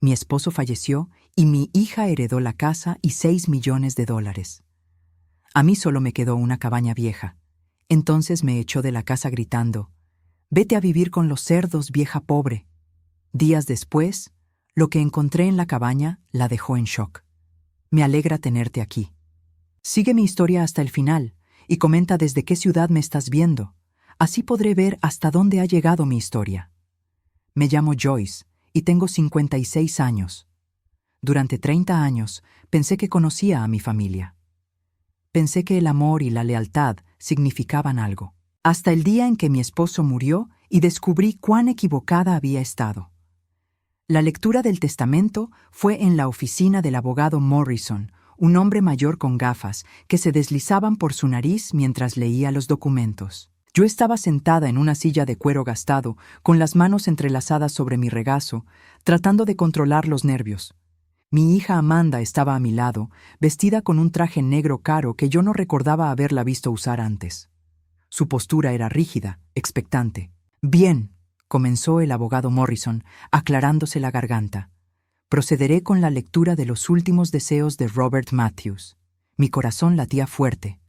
Mi esposo falleció y mi hija heredó la casa y $6 millones. A mí solo me quedó una cabaña vieja. Entonces me echó de la casa gritando: «Vete a vivir con los cerdos, vieja pobre». Días después, lo que encontré en la cabaña la dejó en shock. Me alegra tenerte aquí. Sigue mi historia hasta el final y comenta desde qué ciudad me estás viendo. Así podré ver hasta dónde ha llegado mi historia. Me llamo Joyce y tengo 56 años. Durante 30 años pensé que conocía a mi familia. Pensé que el amor y la lealtad significaban algo. Hasta el día en que mi esposo murió y descubrí cuán equivocada había estado. La lectura del testamento fue en la oficina del abogado Morrison, un hombre mayor con gafas que se deslizaban por su nariz mientras leía los documentos. Yo estaba sentada en una silla de cuero gastado, con las manos entrelazadas sobre mi regazo, tratando de controlar los nervios. Mi hija Amanda estaba a mi lado, vestida con un traje negro caro que yo no recordaba haberla visto usar antes. Su postura era rígida, expectante. «Bien», comenzó el abogado Morrison, aclarándose la garganta. «Procederé con la lectura de los últimos deseos de Robert Matthews». Mi corazón latía fuerte.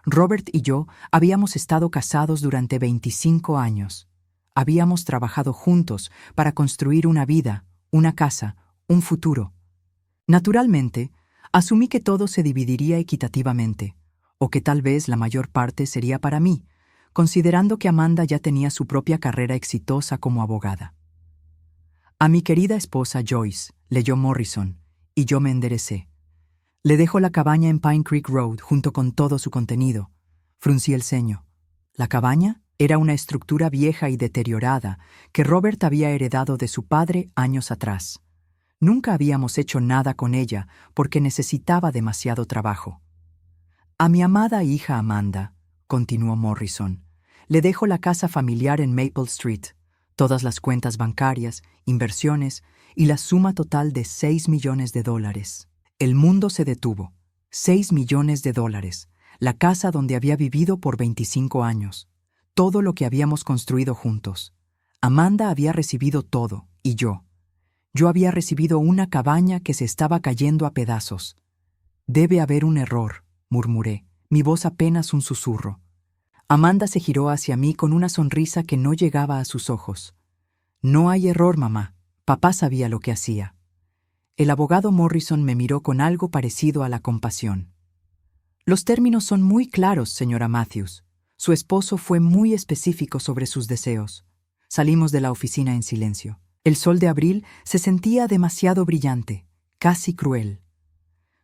Robert y yo habíamos estado casados durante 25 años. Habíamos trabajado juntos para construir una vida, una casa, un futuro. Naturalmente, asumí que todo se dividiría equitativamente, o que tal vez la mayor parte sería para mí, considerando que Amanda ya tenía su propia carrera exitosa como abogada. «A mi querida esposa Joyce», leyó Morrison, y yo me enderecé. «Le dejo la cabaña en Pine Creek Road junto con todo su contenido». Fruncí el ceño. ¿La cabaña? Era una estructura vieja y deteriorada que Robert había heredado de su padre años atrás. Nunca habíamos hecho nada con ella porque necesitaba demasiado trabajo. «A mi amada hija Amanda», continuó Morrison, «le dejo la casa familiar en Maple Street, todas las cuentas bancarias, inversiones y la suma total de $6 millones. El mundo se detuvo. $6 millones. La casa donde había vivido por 25 años. Todo lo que habíamos construido juntos. Amanda había recibido todo, y yo. Yo había recibido una cabaña que se estaba cayendo a pedazos. «Debe haber un error», murmuré, mi voz apenas un susurro. Amanda se giró hacia mí con una sonrisa que no llegaba a sus ojos. «No hay error, mamá. Papá sabía lo que hacía». El abogado Morrison me miró con algo parecido a la compasión. «Los términos son muy claros, señora Matthews. Su esposo fue muy específico sobre sus deseos». Salimos de la oficina en silencio. El sol de abril se sentía demasiado brillante, casi cruel.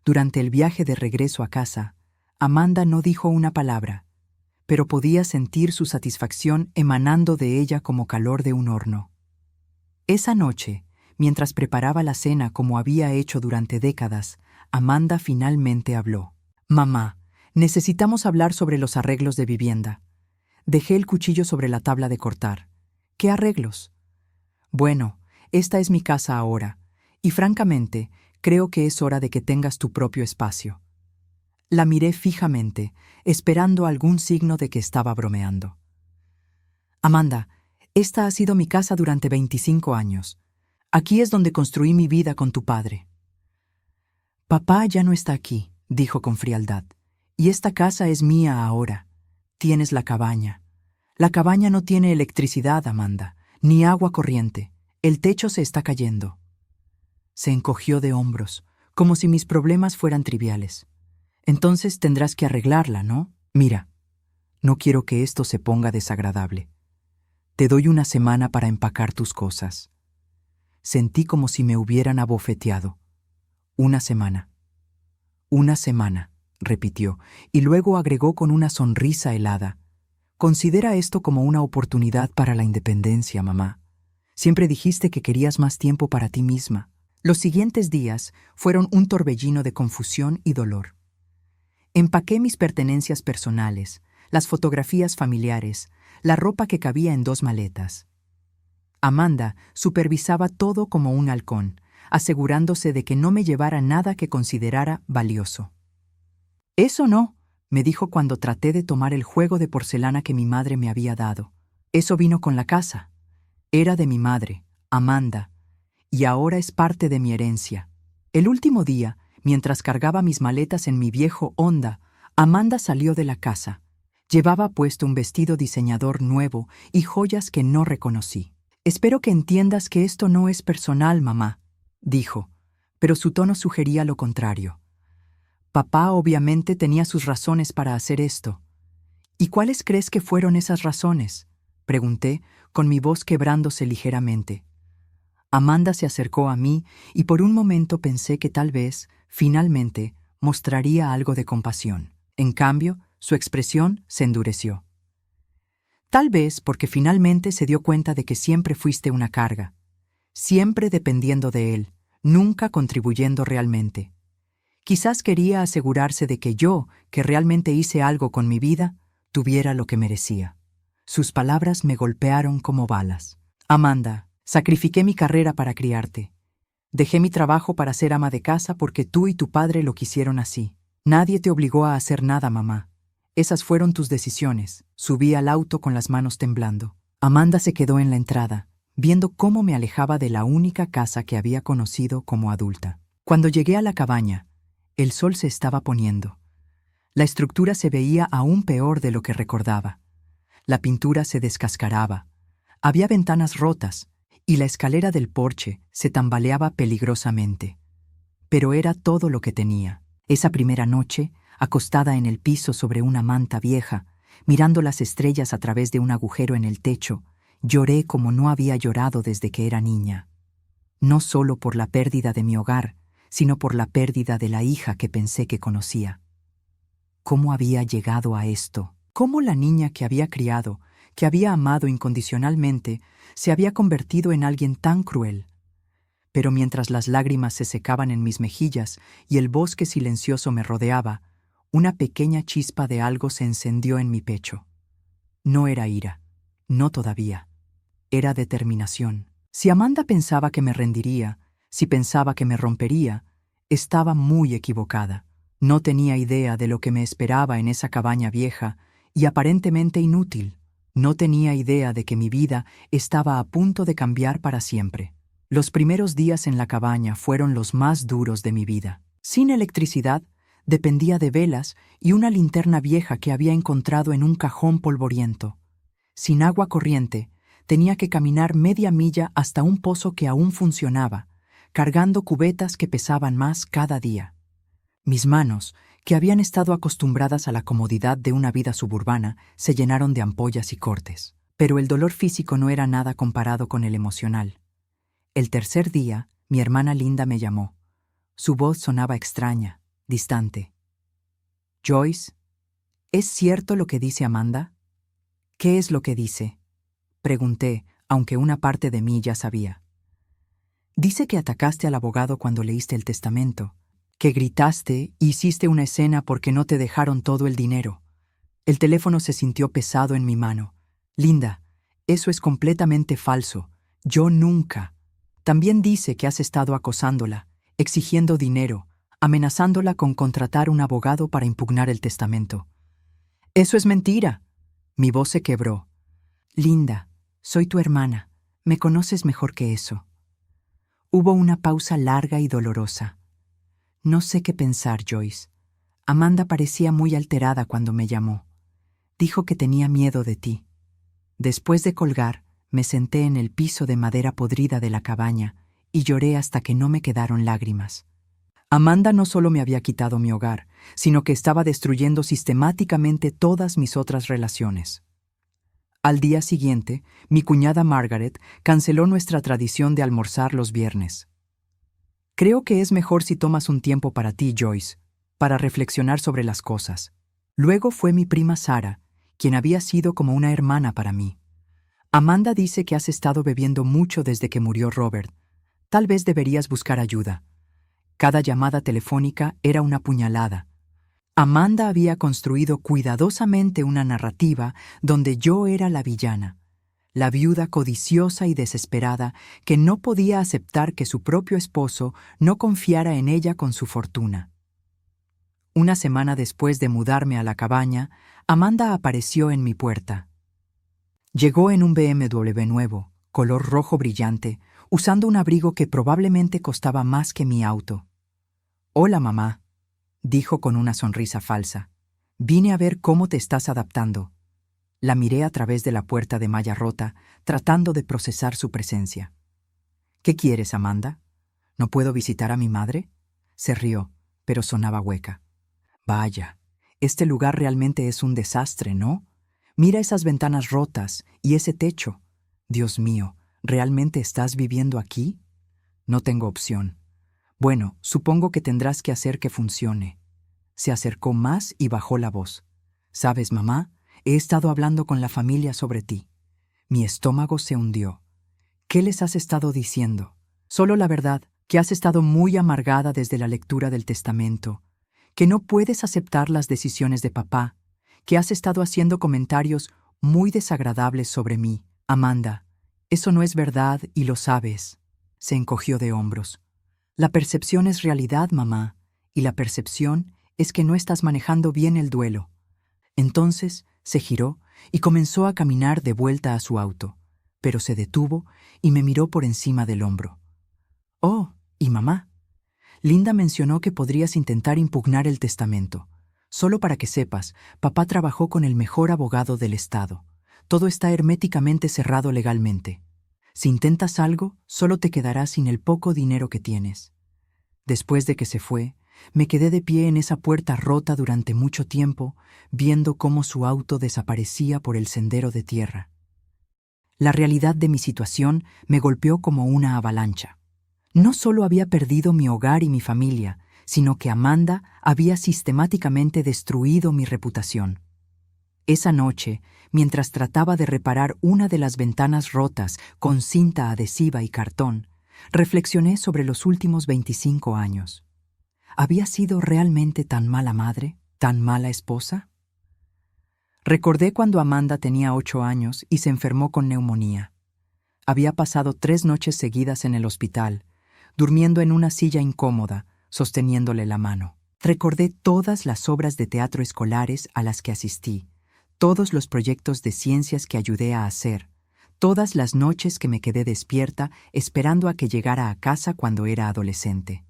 Durante el viaje de regreso a casa, Amanda no dijo una palabra, pero podía sentir su satisfacción emanando de ella como calor de un horno. Esa noche, mientras preparaba la cena como había hecho durante décadas, Amanda finalmente habló. «Mamá, necesitamos hablar sobre los arreglos de vivienda». Dejé el cuchillo sobre la tabla de cortar. «¿Qué arreglos?» «Bueno, esta es mi casa ahora, y francamente, creo que es hora de que tengas tu propio espacio». La miré fijamente, esperando algún signo de que estaba bromeando. «Amanda, esta ha sido mi casa durante 25 años. Aquí es donde construí mi vida con tu padre». «Papá ya no está aquí», dijo con frialdad, «y esta casa es mía ahora. Tienes la cabaña. La cabaña no tiene electricidad, Amanda, ni agua corriente. El techo se está cayendo». Se encogió de hombros, como si mis problemas fueran triviales. «Entonces tendrás que arreglarla, ¿no? Mira, no quiero que esto se ponga desagradable. Te doy una semana para empacar tus cosas». Sentí como si me hubieran abofeteado. «Una semana». «Una semana», repitió, y luego agregó con una sonrisa helada. «Considera esto como una oportunidad para la independencia, mamá. Siempre dijiste que querías más tiempo para ti misma». Los siguientes días fueron un torbellino de confusión y dolor. Empaqué mis pertenencias personales, las fotografías familiares, la ropa que cabía en 2 maletas. Amanda supervisaba todo como un halcón, asegurándose de que no me llevara nada que considerara valioso. «Eso no», me dijo cuando traté de tomar el juego de porcelana que mi madre me había dado. «Eso vino con la casa. Era de mi madre, Amanda, y ahora es parte de mi herencia. El último día, mientras cargaba mis maletas en mi viejo Honda, Amanda salió de la casa. Llevaba puesto un vestido diseñador nuevo y joyas que no reconocí. «Espero que entiendas que esto no es personal, mamá», dijo, pero su tono sugería lo contrario. Papá obviamente tenía sus razones para hacer esto. «¿Y cuáles crees que fueron esas razones?», pregunté, con mi voz quebrándose ligeramente. Amanda se acercó a mí y por un momento pensé que tal vez, finalmente, mostraría algo de compasión. En cambio, su expresión se endureció. Tal vez porque finalmente se dio cuenta de que siempre fuiste una carga, siempre dependiendo de él, nunca contribuyendo realmente. Quizás quería asegurarse de que yo, que realmente hice algo con mi vida, tuviera lo que merecía. Sus palabras me golpearon como balas. «Amanda, sacrifiqué mi carrera para criarte. Dejé mi trabajo para ser ama de casa porque tú y tu padre lo quisieron así. Nadie te obligó a hacer nada, mamá. Esas fueron tus decisiones». Subí al auto con las manos temblando. Amanda se quedó en la entrada, viendo cómo me alejaba de la única casa que había conocido como adulta. Cuando llegué a la cabaña, el sol se estaba poniendo. La estructura se veía aún peor de lo que recordaba. La pintura se descascaraba. Había ventanas rotas y la escalera del porche se tambaleaba peligrosamente. Pero era todo lo que tenía. Esa primera noche, acostada en el piso sobre una manta vieja, mirando las estrellas a través de un agujero en el techo, lloré como no había llorado desde que era niña. No solo por la pérdida de mi hogar, sino por la pérdida de la hija que pensé que conocía. ¿Cómo había llegado a esto? ¿Cómo la niña que había criado, que había amado incondicionalmente, se había convertido en alguien tan cruel? Pero mientras las lágrimas se secaban en mis mejillas y el bosque silencioso me rodeaba, una pequeña chispa de algo se encendió en mi pecho. No era ira, no todavía. Era determinación. Si Amanda pensaba que me rendiría, si pensaba que me rompería, estaba muy equivocada. No tenía idea de lo que me esperaba en esa cabaña vieja y aparentemente inútil. No tenía idea de que mi vida estaba a punto de cambiar para siempre. Los primeros días en la cabaña fueron los más duros de mi vida. Sin electricidad, dependía de velas y una linterna vieja que había encontrado en un cajón polvoriento. Sin agua corriente, tenía que caminar media milla hasta un pozo que aún funcionaba, cargando cubetas que pesaban más cada día. Mis manos, que habían estado acostumbradas a la comodidad de una vida suburbana, se llenaron de ampollas y cortes. Pero el dolor físico no era nada comparado con el emocional. El tercer día, mi hermana Linda me llamó. Su voz sonaba extraña, distante. «Joyce, ¿es cierto lo que dice Amanda?» «¿Qué es lo que dice?», pregunté, aunque una parte de mí ya sabía. «Dice que atacaste al abogado cuando leíste el testamento, que gritaste y hiciste una escena porque no te dejaron todo el dinero». El teléfono se sintió pesado en mi mano. «Linda, eso es completamente falso. Yo nunca». También dice que has estado acosándola, exigiendo dinero, amenazándola con contratar un abogado para impugnar el testamento. «Eso es mentira». Mi voz se quebró. «Linda, soy tu hermana. Me conoces mejor que eso». Hubo una pausa larga y dolorosa. No sé qué pensar, Joyce. Amanda parecía muy alterada cuando me llamó. Dijo que tenía miedo de ti. Después de colgar, me senté en el piso de madera podrida de la cabaña y lloré hasta que no me quedaron lágrimas. Amanda no solo me había quitado mi hogar, sino que estaba destruyendo sistemáticamente todas mis otras relaciones. Al día siguiente, mi cuñada Margaret canceló nuestra tradición de almorzar los viernes. «Creo que es mejor si tomas un tiempo para ti, Joyce, para reflexionar sobre las cosas». Luego fue mi prima Sara, quien había sido como una hermana para mí. «Amanda dice que has estado bebiendo mucho desde que murió Robert. Tal vez deberías buscar ayuda». Cada llamada telefónica era una puñalada. Amanda había construido cuidadosamente una narrativa donde yo era la villana, la viuda codiciosa y desesperada que no podía aceptar que su propio esposo no confiara en ella con su fortuna. Una semana después de mudarme a la cabaña, Amanda apareció en mi puerta. Llegó en un BMW nuevo, color rojo brillante, usando un abrigo que probablemente costaba más que mi auto. «Hola, mamá», dijo con una sonrisa falsa. «Vine a ver cómo te estás adaptando». La miré a través de la puerta de malla rota, tratando de procesar su presencia. «¿Qué quieres, Amanda? ¿No puedo visitar a mi madre?» Se rió, pero sonaba hueca. «Vaya, este lugar realmente es un desastre, ¿no? Mira esas ventanas rotas y ese techo. Dios mío, ¿realmente estás viviendo aquí?» «No tengo opción». «Bueno, supongo que tendrás que hacer que funcione». Se acercó más y bajó la voz. «¿Sabes, mamá? He estado hablando con la familia sobre ti». Mi estómago se hundió. «¿Qué les has estado diciendo?» «Solo la verdad, que has estado muy amargada desde la lectura del testamento, que no puedes aceptar las decisiones de papá, que has estado haciendo comentarios muy desagradables sobre mí. Amanda, eso no es verdad y lo sabes». Se encogió de hombros. «La percepción es realidad, mamá, y la percepción es que no estás manejando bien el duelo». Entonces se giró y comenzó a caminar de vuelta a su auto, pero se detuvo y me miró por encima del hombro. «Oh, ¿y mamá? Linda mencionó que podrías intentar impugnar el testamento. Solo para que sepas, papá trabajó con el mejor abogado del estado. Todo está herméticamente cerrado legalmente. Si intentas algo, solo te quedarás sin el poco dinero que tienes». Después de que se fue, me quedé de pie en esa puerta rota durante mucho tiempo, viendo cómo su auto desaparecía por el sendero de tierra. La realidad de mi situación me golpeó como una avalancha. No solo había perdido mi hogar y mi familia, sino que Amanda había sistemáticamente destruido mi reputación. Esa noche, mientras trataba de reparar una de las ventanas rotas con cinta adhesiva y cartón, reflexioné sobre los últimos 25 años. ¿Había sido realmente tan mala madre, tan mala esposa? Recordé cuando Amanda tenía 8 años y se enfermó con neumonía. Había pasado 3 noches seguidas en el hospital, durmiendo en una silla incómoda, sosteniéndole la mano. Recordé todas las obras de teatro escolares a las que asistí, todos los proyectos de ciencias que ayudé a hacer, todas las noches que me quedé despierta esperando a que llegara a casa cuando era adolescente.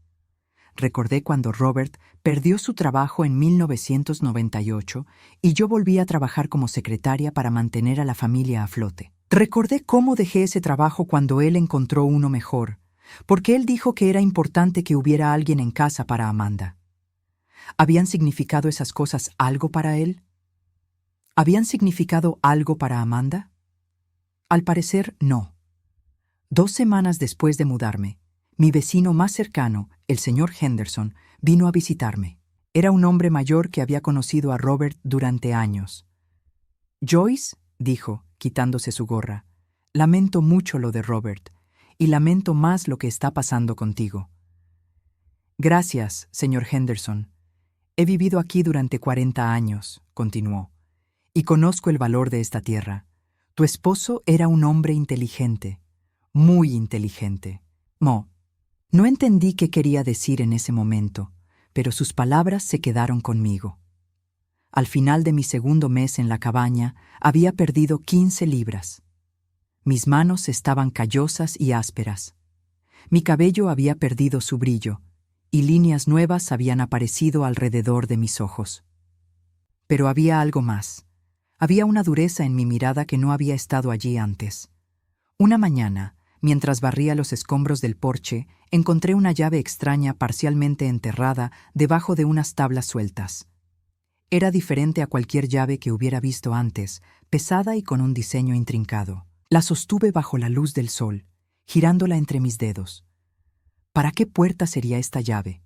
Recordé cuando Robert perdió su trabajo en 1998 y yo volví a trabajar como secretaria para mantener a la familia a flote. Recordé cómo dejé ese trabajo cuando él encontró uno mejor, porque él dijo que era importante que hubiera alguien en casa para Amanda. ¿Habían significado esas cosas algo para él? ¿Habían significado algo para Amanda? Al parecer, no. 2 semanas después de mudarme, mi vecino más cercano, el señor Henderson, vino a visitarme. Era un hombre mayor que había conocido a Robert durante años. «Joyce», dijo, quitándose su gorra, «lamento mucho lo de Robert, y lamento más lo que está pasando contigo». «Gracias, señor Henderson. He vivido aquí durante 40 años», continuó, «y conozco el valor de esta tierra. Tu esposo era un hombre inteligente, muy inteligente». No entendí qué quería decir en ese momento, pero sus palabras se quedaron conmigo. Al final de mi segundo mes en la cabaña, había perdido 15 libras. Mis manos estaban callosas y ásperas. Mi cabello había perdido su brillo, y líneas nuevas habían aparecido alrededor de mis ojos. Pero había algo más. Había una dureza en mi mirada que no había estado allí antes. Una mañana, mientras barría los escombros del porche, encontré una llave extraña parcialmente enterrada debajo de unas tablas sueltas. Era diferente a cualquier llave que hubiera visto antes, pesada y con un diseño intrincado. La sostuve bajo la luz del sol, girándola entre mis dedos. ¿Para qué puerta sería esta llave?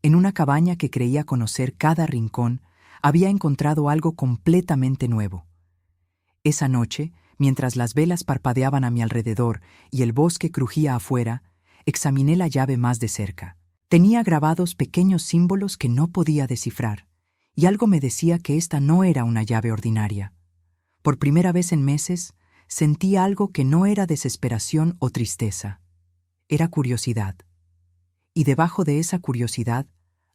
En una cabaña que creía conocer cada rincón, había encontrado algo completamente nuevo. Esa noche, mientras las velas parpadeaban a mi alrededor y el bosque crujía afuera, examiné la llave más de cerca. Tenía grabados pequeños símbolos que no podía descifrar, y algo me decía que esta no era una llave ordinaria. Por primera vez en meses, sentí algo que no era desesperación o tristeza. Era curiosidad. Y debajo de esa curiosidad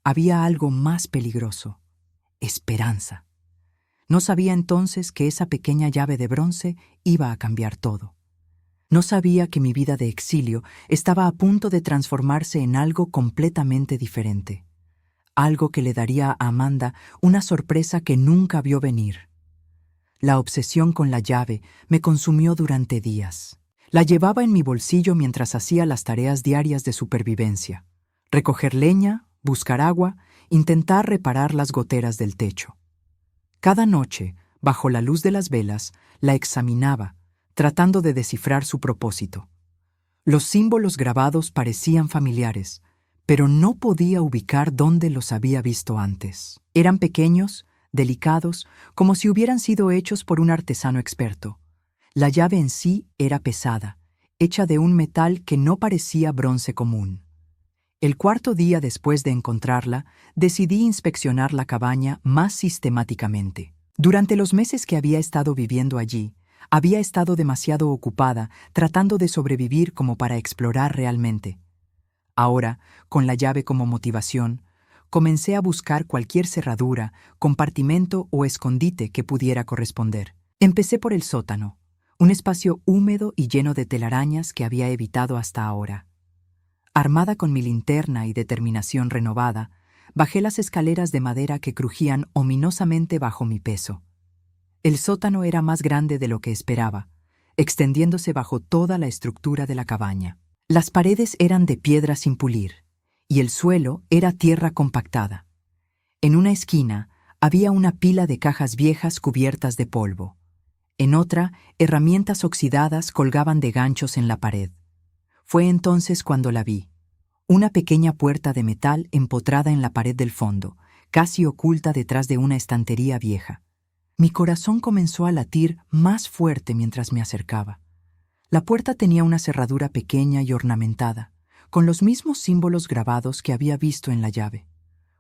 había algo más peligroso: esperanza. No sabía entonces que esa pequeña llave de bronce iba a cambiar todo. No sabía que mi vida de exilio estaba a punto de transformarse en algo completamente diferente. Algo que le daría a Amanda una sorpresa que nunca vio venir. La obsesión con la llave me consumió durante días. La llevaba en mi bolsillo mientras hacía las tareas diarias de supervivencia. Recoger leña, buscar agua, intentar reparar las goteras del techo. Cada noche, bajo la luz de las velas, la examinaba, tratando de descifrar su propósito. Los símbolos grabados parecían familiares, pero no podía ubicar dónde los había visto antes. Eran pequeños, delicados, como si hubieran sido hechos por un artesano experto. La llave en sí era pesada, hecha de un metal que no parecía bronce común. El cuarto día después de encontrarla, decidí inspeccionar la cabaña más sistemáticamente. Durante los meses que había estado viviendo allí, había estado demasiado ocupada tratando de sobrevivir como para explorar realmente. Ahora, con la llave como motivación, comencé a buscar cualquier cerradura, compartimento o escondite que pudiera corresponder. Empecé por el sótano, un espacio húmedo y lleno de telarañas que había evitado hasta ahora. Armada con mi linterna y determinación renovada, bajé las escaleras de madera que crujían ominosamente bajo mi peso. El sótano era más grande de lo que esperaba, extendiéndose bajo toda la estructura de la cabaña. Las paredes eran de piedra sin pulir, y el suelo era tierra compactada. En una esquina había una pila de cajas viejas cubiertas de polvo. En otra, herramientas oxidadas colgaban de ganchos en la pared. Fue entonces cuando la vi. Una pequeña puerta de metal empotrada en la pared del fondo, casi oculta detrás de una estantería vieja. Mi corazón comenzó a latir más fuerte mientras me acercaba. La puerta tenía una cerradura pequeña y ornamentada, con los mismos símbolos grabados que había visto en la llave.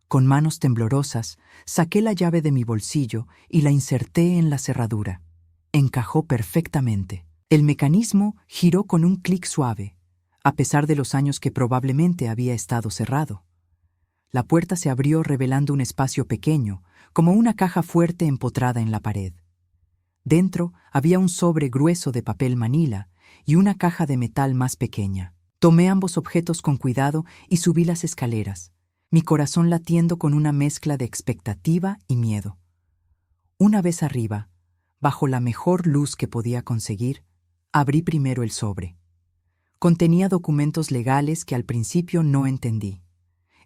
Con manos temblorosas, saqué la llave de mi bolsillo y la inserté en la cerradura. Encajó perfectamente. El mecanismo giró con un clic suave, a pesar de los años que probablemente había estado cerrado. La puerta se abrió revelando un espacio pequeño, como una caja fuerte empotrada en la pared. Dentro había un sobre grueso de papel manila y una caja de metal más pequeña. Tomé ambos objetos con cuidado y subí las escaleras, mi corazón latiendo con una mezcla de expectativa y miedo. Una vez arriba, bajo la mejor luz que podía conseguir, abrí primero el sobre. Contenía documentos legales que al principio no entendí.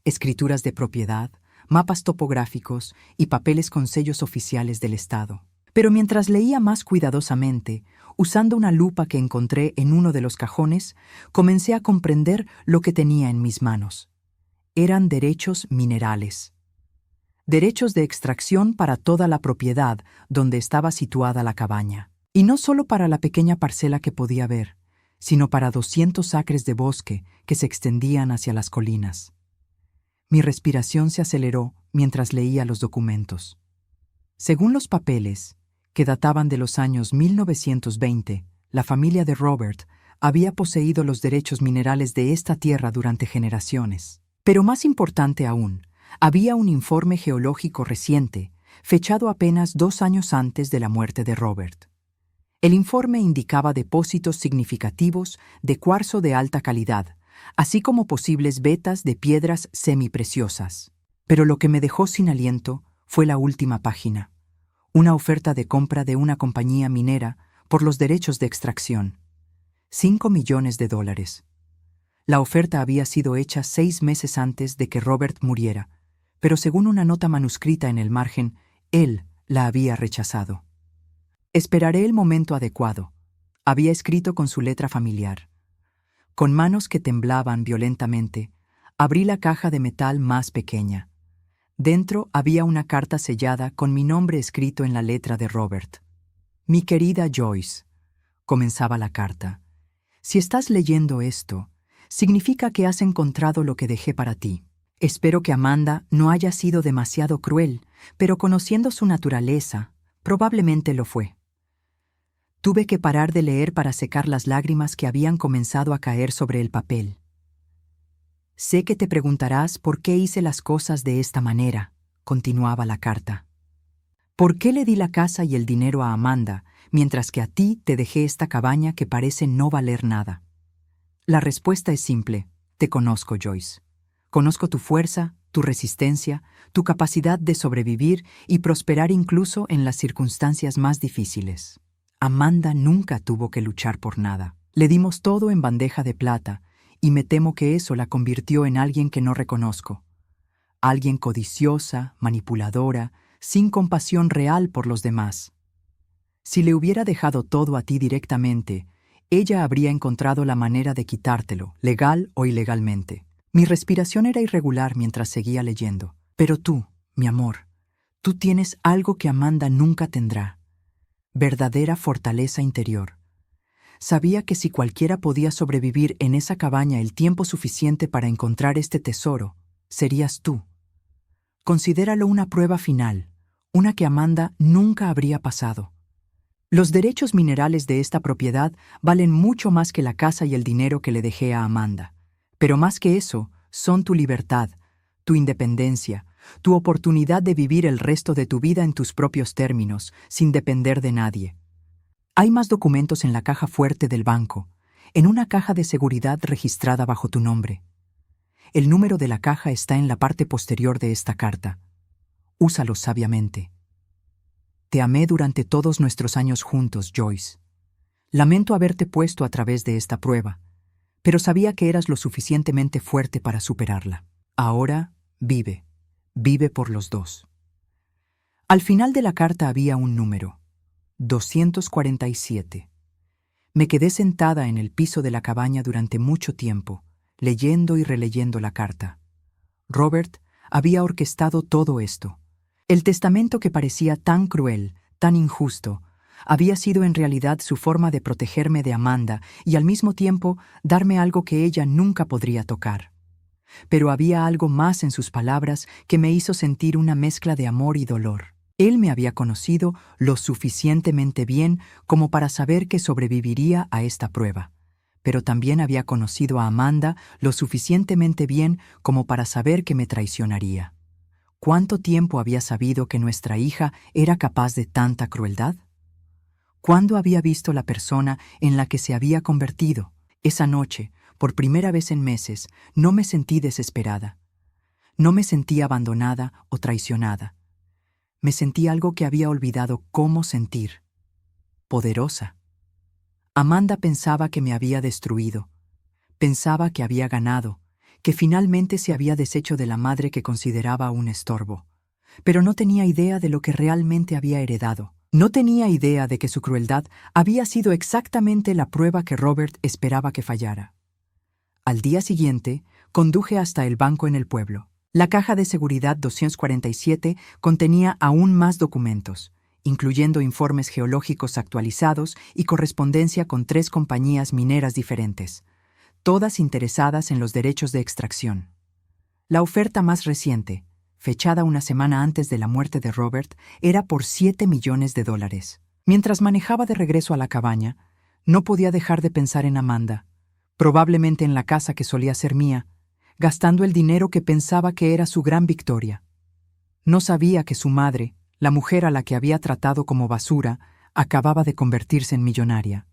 Escrituras de propiedad, mapas topográficos y papeles con sellos oficiales del Estado. Pero mientras leía más cuidadosamente, usando una lupa que encontré en uno de los cajones, comencé a comprender lo que tenía en mis manos. Eran derechos minerales. Derechos de extracción para toda la propiedad donde estaba situada la cabaña. Y no solo para la pequeña parcela que podía ver, sino para 200 acres de bosque que se extendían hacia las colinas. Mi respiración se aceleró mientras leía los documentos. Según los papeles, que databan de los años 1920, la familia de Robert había poseído los derechos minerales de esta tierra durante generaciones. Pero más importante aún, había un informe geológico reciente, fechado apenas 2 años antes de la muerte de Robert. El informe indicaba depósitos significativos de cuarzo de alta calidad, así como posibles vetas de piedras semipreciosas. Pero lo que me dejó sin aliento fue la última página. Una oferta de compra de una compañía minera por los derechos de extracción. $5 millones. La oferta había sido hecha 6 meses antes de que Robert muriera, pero según una nota manuscrita en el margen, él la había rechazado. Esperaré el momento adecuado, había escrito con su letra familiar. Con manos que temblaban violentamente, abrí la caja de metal más pequeña. Dentro había una carta sellada con mi nombre escrito en la letra de Robert. Mi querida Joyce, comenzaba la carta, si estás leyendo esto, significa que has encontrado lo que dejé para ti. Espero que Amanda no haya sido demasiado cruel, pero conociendo su naturaleza, probablemente lo fue. Tuve que parar de leer para secar las lágrimas que habían comenzado a caer sobre el papel. Sé que te preguntarás por qué hice las cosas de esta manera, continuaba la carta. ¿Por qué le di la casa y el dinero a Amanda mientras que a ti te dejé esta cabaña que parece no valer nada? La respuesta es simple. Te conozco, Joyce. Conozco tu fuerza, tu resistencia, tu capacidad de sobrevivir y prosperar incluso en las circunstancias más difíciles. Amanda nunca tuvo que luchar por nada. Le dimos todo en bandeja de plata, y me temo que eso la convirtió en alguien que no reconozco. Alguien codiciosa, manipuladora, sin compasión real por los demás. Si le hubiera dejado todo a ti directamente, ella habría encontrado la manera de quitártelo, legal o ilegalmente. Mi respiración era irregular mientras seguía leyendo. Pero tú, mi amor, tú tienes algo que Amanda nunca tendrá. Verdadera fortaleza interior. Sabía que si cualquiera podía sobrevivir en esa cabaña el tiempo suficiente para encontrar este tesoro, serías tú. Considéralo una prueba final, una que Amanda nunca habría pasado. Los derechos minerales de esta propiedad valen mucho más que la casa y el dinero que le dejé a Amanda. Pero más que eso, son tu libertad, tu independencia, tu oportunidad de vivir el resto de tu vida en tus propios términos, sin depender de nadie. Hay más documentos en la caja fuerte del banco, en una caja de seguridad registrada bajo tu nombre. El número de la caja está en la parte posterior de esta carta. Úsalo sabiamente. Te amé durante todos nuestros años juntos, Joyce. Lamento haberte puesto a través de esta prueba, pero sabía que eras lo suficientemente fuerte para superarla. Ahora, vive. Vive por los dos. Al final de la carta había un número. 247. Me quedé sentada en el piso de la cabaña durante mucho tiempo, leyendo y releyendo la carta. Robert había orquestado todo esto. El testamento que parecía tan cruel, tan injusto, había sido en realidad su forma de protegerme de Amanda y al mismo tiempo darme algo que ella nunca podría tocar. Pero había algo más en sus palabras que me hizo sentir una mezcla de amor y dolor. Él me había conocido lo suficientemente bien como para saber que sobreviviría a esta prueba, pero también había conocido a Amanda lo suficientemente bien como para saber que me traicionaría. ¿Cuánto tiempo había sabido que nuestra hija era capaz de tanta crueldad? ¿Cuándo había visto la persona en la que se había convertido? Esa noche, por primera vez en meses, no me sentí desesperada. No me sentí abandonada o traicionada. Me sentí algo que había olvidado cómo sentir. Poderosa. Amanda pensaba que me había destruido. Pensaba que había ganado, que finalmente se había deshecho de la madre que consideraba un estorbo. Pero no tenía idea de lo que realmente había heredado. No tenía idea de que su crueldad había sido exactamente la prueba que Robert esperaba que fallara. Al día siguiente, conduje hasta el banco en el pueblo. La caja de seguridad 247 contenía aún más documentos, incluyendo informes geológicos actualizados y correspondencia con 3 compañías mineras diferentes, todas interesadas en los derechos de extracción. La oferta más reciente, fechada una semana antes de la muerte de Robert, era por $7 millones. Mientras manejaba de regreso a la cabaña, no podía dejar de pensar en Amanda, probablemente en la casa que solía ser mía, gastando el dinero que pensaba que era su gran victoria. No sabía que su madre, la mujer a la que había tratado como basura, acababa de convertirse en millonaria.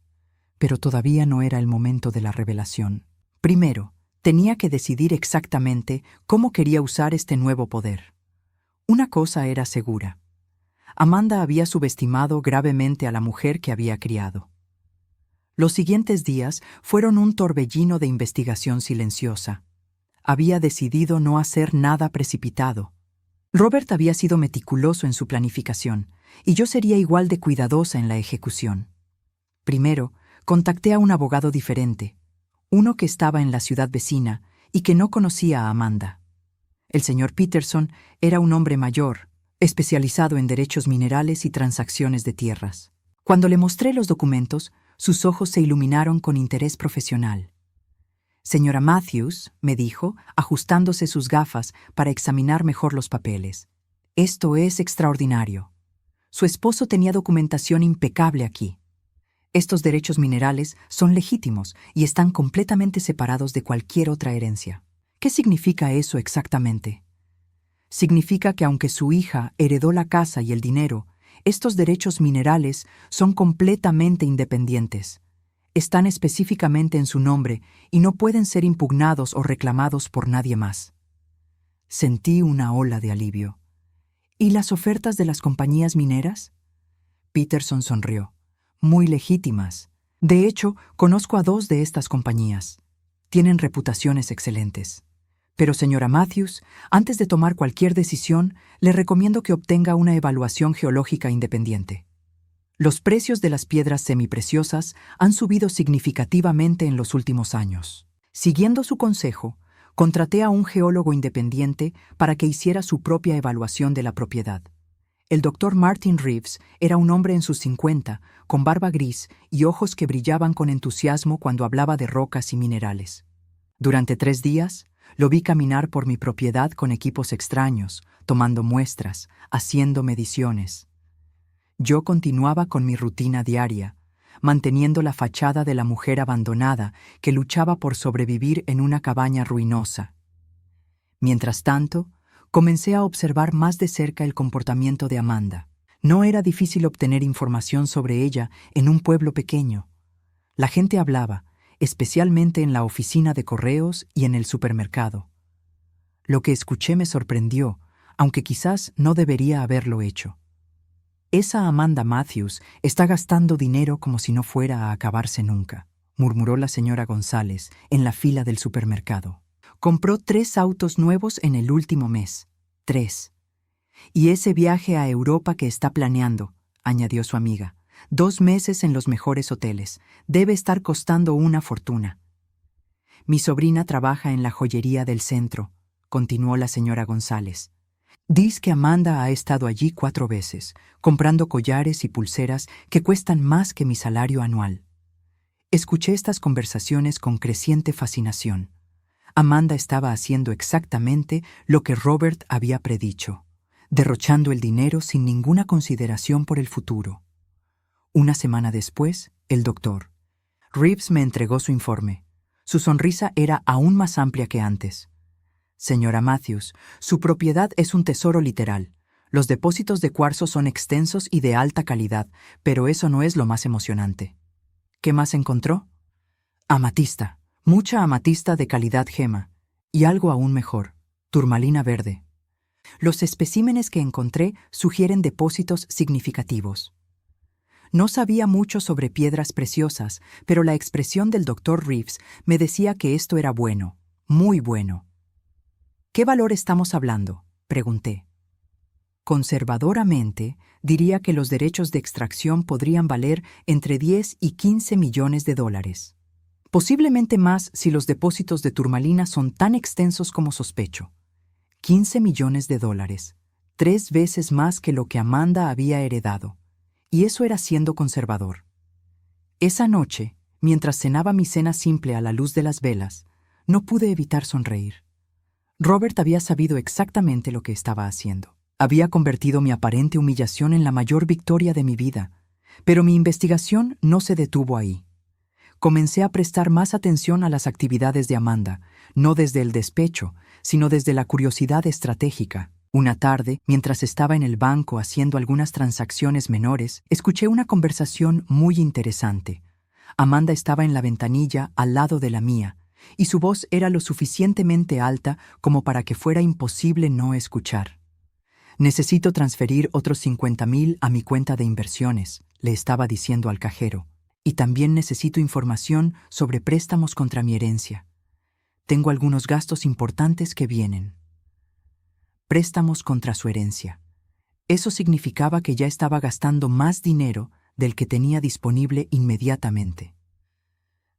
Pero todavía no era el momento de la revelación. Primero, tenía que decidir exactamente cómo quería usar este nuevo poder. Una cosa era segura. Amanda había subestimado gravemente a la mujer que había criado. Los siguientes días fueron un torbellino de investigación silenciosa. Había decidido no hacer nada precipitado. Robert había sido meticuloso en su planificación, y yo sería igual de cuidadosa en la ejecución. Primero, contacté a un abogado diferente, uno que estaba en la ciudad vecina y que no conocía a Amanda. El señor Peterson era un hombre mayor, especializado en derechos minerales y transacciones de tierras. Cuando le mostré los documentos, sus ojos se iluminaron con interés profesional. «Señora Matthews», me dijo, ajustándose sus gafas para examinar mejor los papeles. «Esto es extraordinario. Su esposo tenía documentación impecable aquí. Estos derechos minerales son legítimos y están completamente separados de cualquier otra herencia». ¿Qué significa eso exactamente? Significa que aunque su hija heredó la casa y el dinero, Estos derechos minerales son completamente independientes. Están específicamente en su nombre y no pueden ser impugnados o reclamados por nadie más. Sentí una ola de alivio. ¿Y las ofertas de las compañías mineras? Peterson sonrió. Muy legítimas. De hecho, conozco a 2 de estas compañías. Tienen reputaciones excelentes. Pero, señora Matthews, antes de tomar cualquier decisión, le recomiendo que obtenga una evaluación geológica independiente. Los precios de las piedras semipreciosas han subido significativamente en los últimos años. Siguiendo su consejo, contraté a un geólogo independiente para que hiciera su propia evaluación de la propiedad. El doctor Martin Reeves era un hombre en sus 50, con barba gris y ojos que brillaban con entusiasmo cuando hablaba de rocas y minerales. Durante 3 días, lo vi caminar por mi propiedad con equipos extraños, tomando muestras, haciendo mediciones. Yo continuaba con mi rutina diaria, manteniendo la fachada de la mujer abandonada que luchaba por sobrevivir en una cabaña ruinosa. Mientras tanto, comencé a observar más de cerca el comportamiento de Amanda. No era difícil obtener información sobre ella en un pueblo pequeño. La gente hablaba, especialmente en la oficina de correos y en el supermercado. Lo que escuché me sorprendió, aunque quizás no debería haberlo hecho. Esa Amanda Matthews está gastando dinero como si no fuera a acabarse nunca, murmuró la señora González en la fila del supermercado. Compró 3 autos nuevos en el último mes. 3. Y ese viaje a Europa que está planeando, añadió su amiga. 2 meses en los mejores hoteles. Debe estar costando una fortuna. Mi sobrina trabaja en la joyería del centro, continuó la señora González. Dice que Amanda ha estado allí 4 veces, comprando collares y pulseras que cuestan más que mi salario anual. Escuché estas conversaciones con creciente fascinación. Amanda estaba haciendo exactamente lo que Robert había predicho, derrochando el dinero sin ninguna consideración por el futuro. Una semana después, el doctor Reeves me entregó su informe. Su sonrisa era aún más amplia que antes. Señora Matthews, su propiedad es un tesoro literal. Los depósitos de cuarzo son extensos y de alta calidad, pero eso no es lo más emocionante. ¿Qué más encontró? Amatista, mucha amatista de calidad gema, y algo aún mejor, turmalina verde. Los especímenes que encontré sugieren depósitos significativos. No sabía mucho sobre piedras preciosas, pero la expresión del Dr. Reeves me decía que esto era bueno, muy bueno. ¿Qué valor estamos hablando?, pregunté. Conservadoramente, diría que los derechos de extracción podrían valer entre 10 y 15 millones de dólares. Posiblemente más si los depósitos de turmalina son tan extensos como sospecho. 15 millones de dólares, 3 veces más que lo que Amanda había heredado. Y eso era siendo conservador. Esa noche, mientras cenaba mi cena simple a la luz de las velas, no pude evitar sonreír. Robert había sabido exactamente lo que estaba haciendo. Había convertido mi aparente humillación en la mayor victoria de mi vida, pero mi investigación no se detuvo ahí. Comencé a prestar más atención a las actividades de Amanda, no desde el despecho, sino desde la curiosidad estratégica. Una tarde, mientras estaba en el banco haciendo algunas transacciones menores, escuché una conversación muy interesante. Amanda estaba en la ventanilla al lado de la mía, y su voz era lo suficientemente alta como para que fuera imposible no escuchar. Necesito transferir otros 50,000 a mi cuenta de inversiones, le estaba diciendo al cajero, y también necesito información sobre préstamos contra mi herencia. Tengo algunos gastos importantes que vienen. Préstamos contra su herencia. Eso significaba que ya estaba gastando más dinero del que tenía disponible inmediatamente.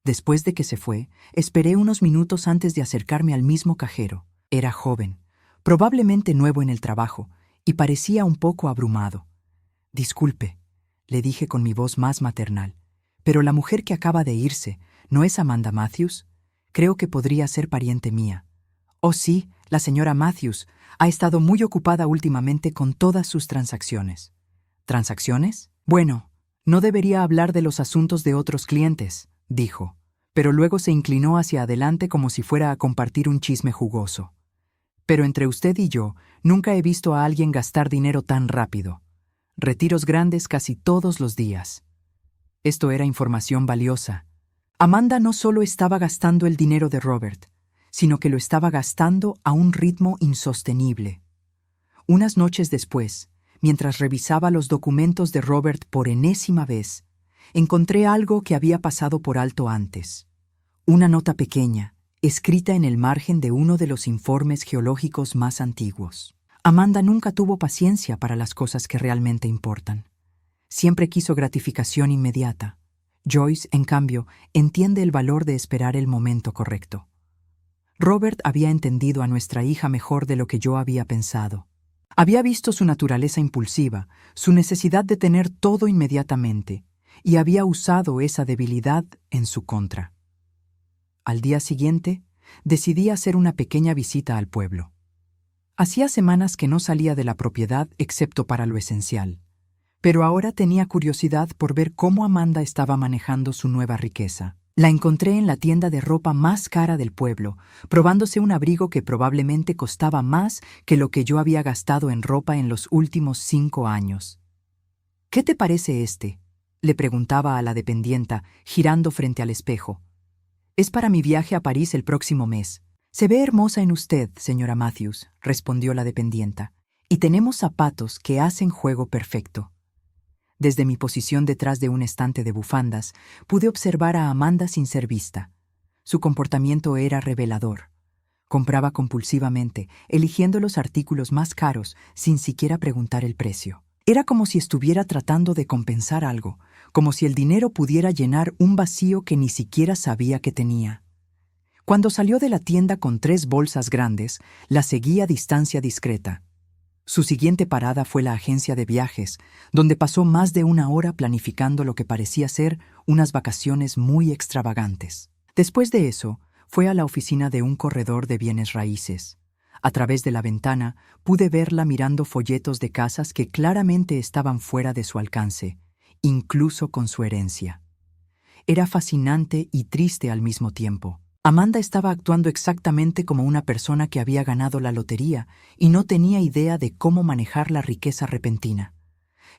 Después de que se fue, esperé unos minutos antes de acercarme al mismo cajero. Era joven, probablemente nuevo en el trabajo, y parecía un poco abrumado. Disculpe, le dije con mi voz más maternal, pero la mujer que acaba de irse, ¿no es Amanda Matthews? Creo que podría ser pariente mía. Oh sí, la señora Matthews ha estado muy ocupada últimamente con todas sus transacciones. ¿Transacciones? Bueno, no debería hablar de los asuntos de otros clientes, dijo, pero luego se inclinó hacia adelante como si fuera a compartir un chisme jugoso. Pero entre usted y yo, nunca he visto a alguien gastar dinero tan rápido. retiros grandes casi todos los días. Esto era información valiosa. Amanda no solo estaba gastando el dinero de Robert, sino que lo estaba gastando a un ritmo insostenible. Unas noches después, mientras revisaba los documentos de Robert por enésima vez, encontré algo que había pasado por alto antes. Una nota pequeña, escrita en el margen de uno de los informes geológicos más antiguos. Amanda nunca tuvo paciencia para las cosas que realmente importan. Siempre quiso gratificación inmediata. Joyce, en cambio, entiende el valor de esperar el momento correcto. Robert había entendido a nuestra hija mejor de lo que yo había pensado. Había visto su naturaleza impulsiva, su necesidad de tener todo inmediatamente, y había usado esa debilidad en su contra. Al día siguiente, decidí hacer una pequeña visita al pueblo. Hacía semanas que no salía de la propiedad excepto para lo esencial, pero ahora tenía curiosidad por ver cómo Amanda estaba manejando su nueva riqueza. La encontré en la tienda de ropa más cara del pueblo, probándose un abrigo que probablemente costaba más que lo que yo había gastado en ropa en los últimos 5 años. «¿Qué te parece este?», le preguntaba a la dependienta, girando frente al espejo. «Es para mi viaje a París el próximo mes». «Se ve hermosa en usted, señora Matthews», respondió la dependienta, «y tenemos zapatos que hacen juego perfecto». Desde mi posición detrás de un estante de bufandas, pude observar a Amanda sin ser vista. Su comportamiento era revelador. Compraba compulsivamente, eligiendo los artículos más caros sin siquiera preguntar el precio. Era como si estuviera tratando de compensar algo, como si el dinero pudiera llenar un vacío que ni siquiera sabía que tenía. Cuando salió de la tienda con 3 bolsas grandes, la seguí a distancia discreta. Su siguiente parada fue la agencia de viajes, donde pasó más de 1 hora planificando lo que parecía ser unas vacaciones muy extravagantes. Después de eso, fue a la oficina de un corredor de bienes raíces. A través de la ventana, pude verla mirando folletos de casas que claramente estaban fuera de su alcance, incluso con su herencia. Era fascinante y triste al mismo tiempo. Amanda estaba actuando exactamente como una persona que había ganado la lotería y no tenía idea de cómo manejar la riqueza repentina.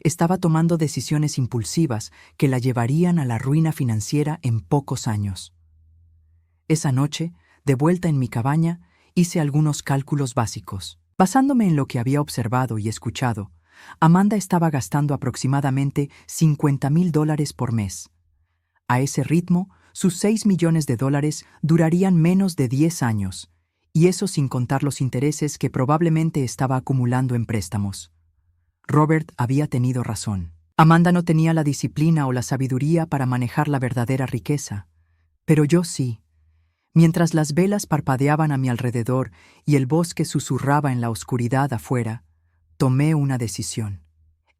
Estaba tomando decisiones impulsivas que la llevarían a la ruina financiera en pocos años. Esa noche, de vuelta en mi cabaña, hice algunos cálculos básicos. Basándome en lo que había observado y escuchado, Amanda estaba gastando aproximadamente $50,000 por mes. A ese ritmo, sus $6 millones durarían menos de 10 años, y eso sin contar los intereses que probablemente estaba acumulando en préstamos. Robert había tenido razón. Amanda no tenía la disciplina o la sabiduría para manejar la verdadera riqueza, pero yo sí. Mientras las velas parpadeaban a mi alrededor y el bosque susurraba en la oscuridad afuera, tomé una decisión.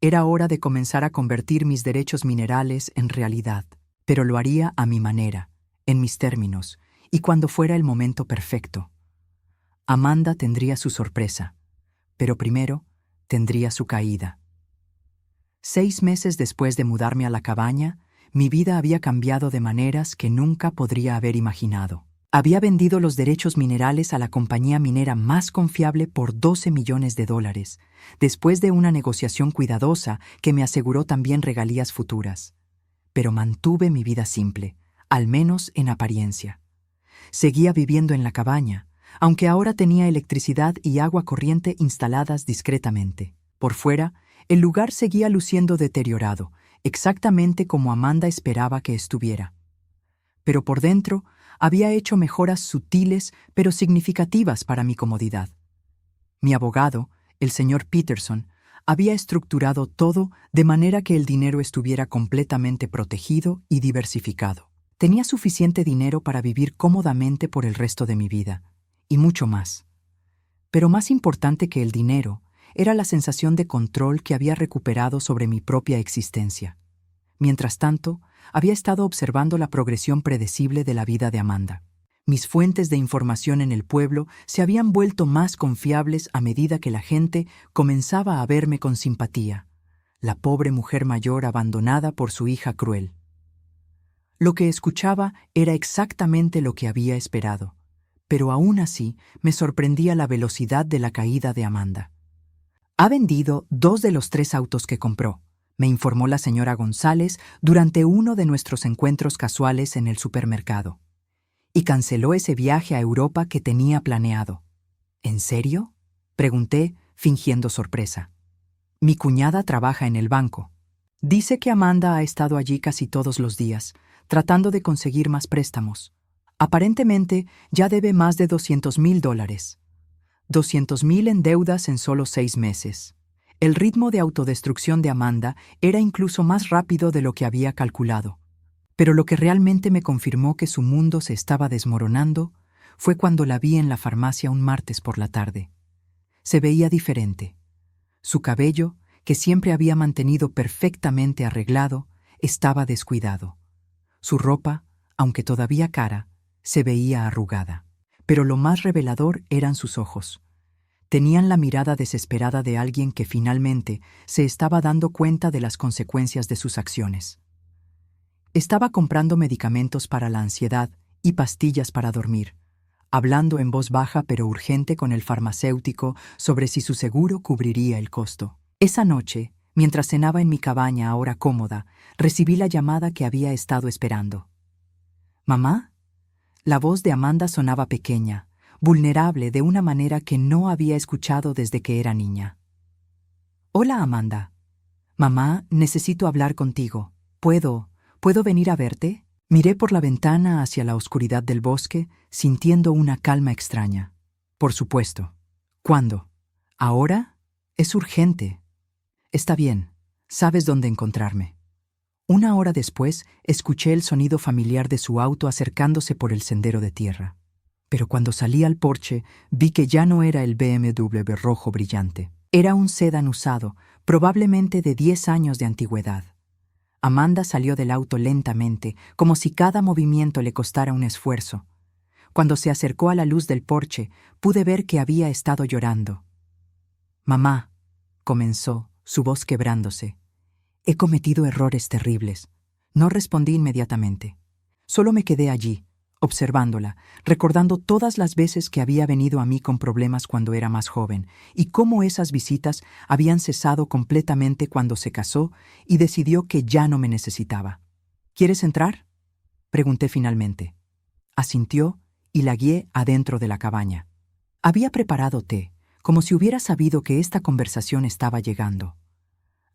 Era hora de comenzar a convertir mis derechos minerales en realidad. Pero lo haría a mi manera, en mis términos, y cuando fuera el momento perfecto. Amanda tendría su sorpresa, pero primero tendría su caída. 6 meses después de mudarme a la cabaña, mi vida había cambiado de maneras que nunca podría haber imaginado. Había vendido los derechos minerales a la compañía minera más confiable por $12 millones, después de una negociación cuidadosa que me aseguró también regalías futuras. Pero mantuve mi vida simple, al menos en apariencia. Seguía viviendo en la cabaña, aunque ahora tenía electricidad y agua corriente instaladas discretamente. Por fuera, el lugar seguía luciendo deteriorado, exactamente como Amanda esperaba que estuviera. Pero por dentro, había hecho mejoras sutiles pero significativas para mi comodidad. Mi abogado, el señor Peterson, había estructurado todo de manera que el dinero estuviera completamente protegido y diversificado. Tenía suficiente dinero para vivir cómodamente por el resto de mi vida, y mucho más. Pero más importante que el dinero era la sensación de control que había recuperado sobre mi propia existencia. Mientras tanto, había estado observando la progresión predecible de la vida de Amanda. Mis fuentes de información en el pueblo se habían vuelto más confiables a medida que la gente comenzaba a verme con simpatía, la pobre mujer mayor abandonada por su hija cruel. Lo que escuchaba era exactamente lo que había esperado, pero aún así me sorprendía la velocidad de la caída de Amanda. Ha vendido 2 de los 3 autos que compró, me informó la señora González durante uno de nuestros encuentros casuales en el supermercado. Y canceló ese viaje a Europa que tenía planeado. ¿En serio?, pregunté, fingiendo sorpresa. Mi cuñada trabaja en el banco. Dice que Amanda ha estado allí casi todos los días, tratando de conseguir más préstamos. Aparentemente, ya debe más de $200,000. 200,000 en deudas en solo 6 meses. El ritmo de autodestrucción de Amanda era incluso más rápido de lo que había calculado. Pero lo que realmente me confirmó que su mundo se estaba desmoronando fue cuando la vi en la farmacia un martes por la tarde. Se veía diferente. Su cabello, que siempre había mantenido perfectamente arreglado, estaba descuidado. Su ropa, aunque todavía cara, se veía arrugada. Pero lo más revelador eran sus ojos. Tenían la mirada desesperada de alguien que finalmente se estaba dando cuenta de las consecuencias de sus acciones. Estaba comprando medicamentos para la ansiedad y pastillas para dormir, hablando en voz baja pero urgente con el farmacéutico sobre si su seguro cubriría el costo. Esa noche, mientras cenaba en mi cabaña ahora cómoda, recibí la llamada que había estado esperando. ¿Mamá? La voz de Amanda sonaba pequeña, vulnerable de una manera que no había escuchado desde que era niña. Hola, Amanda. Mamá, necesito hablar contigo. ¿Puedo venir a verte? Miré por la ventana hacia la oscuridad del bosque, sintiendo una calma extraña. Por supuesto. ¿Cuándo? ¿Ahora? Es urgente. Está bien. Sabes dónde encontrarme. 1 hora después, escuché el sonido familiar de su auto acercándose por el sendero de tierra. Pero cuando salí al porche, vi que ya no era el BMW rojo brillante. Era un sedán usado, probablemente de 10 años de antigüedad. Amanda salió del auto lentamente, como si cada movimiento le costara un esfuerzo. Cuando se acercó a la luz del porche, pude ver que había estado llorando. «Mamá», comenzó, su voz quebrándose. «He cometido errores terribles». No respondí inmediatamente. Solo me quedé allí, observándola, recordando todas las veces que había venido a mí con problemas cuando era más joven, y cómo esas visitas habían cesado completamente cuando se casó y decidió que ya no me necesitaba. «¿Quieres entrar?», pregunté finalmente. Asintió y la guié adentro de la cabaña. Había preparado té, como si hubiera sabido que esta conversación estaba llegando.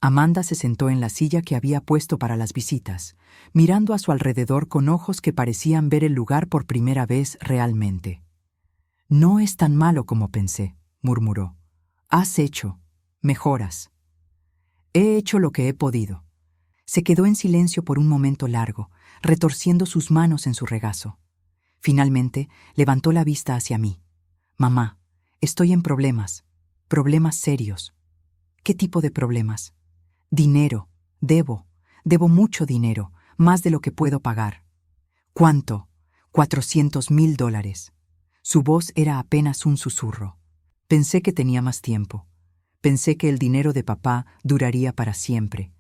Amanda se sentó en la silla que había puesto para las visitas, mirando a su alrededor con ojos que parecían ver el lugar por primera vez realmente. «No es tan malo como pensé», murmuró. «Has hecho mejoras». «He hecho lo que he podido». Se quedó en silencio por un momento largo, retorciendo sus manos en su regazo. Finalmente, levantó la vista hacia mí. «Mamá, estoy en problemas serios». «¿Qué tipo de problemas?» «Dinero. Debo mucho dinero, más de lo que puedo pagar». «¿Cuánto?» $400,000. Su voz era apenas un susurro. Pensé que tenía más tiempo. Pensé que el dinero de papá duraría para siempre.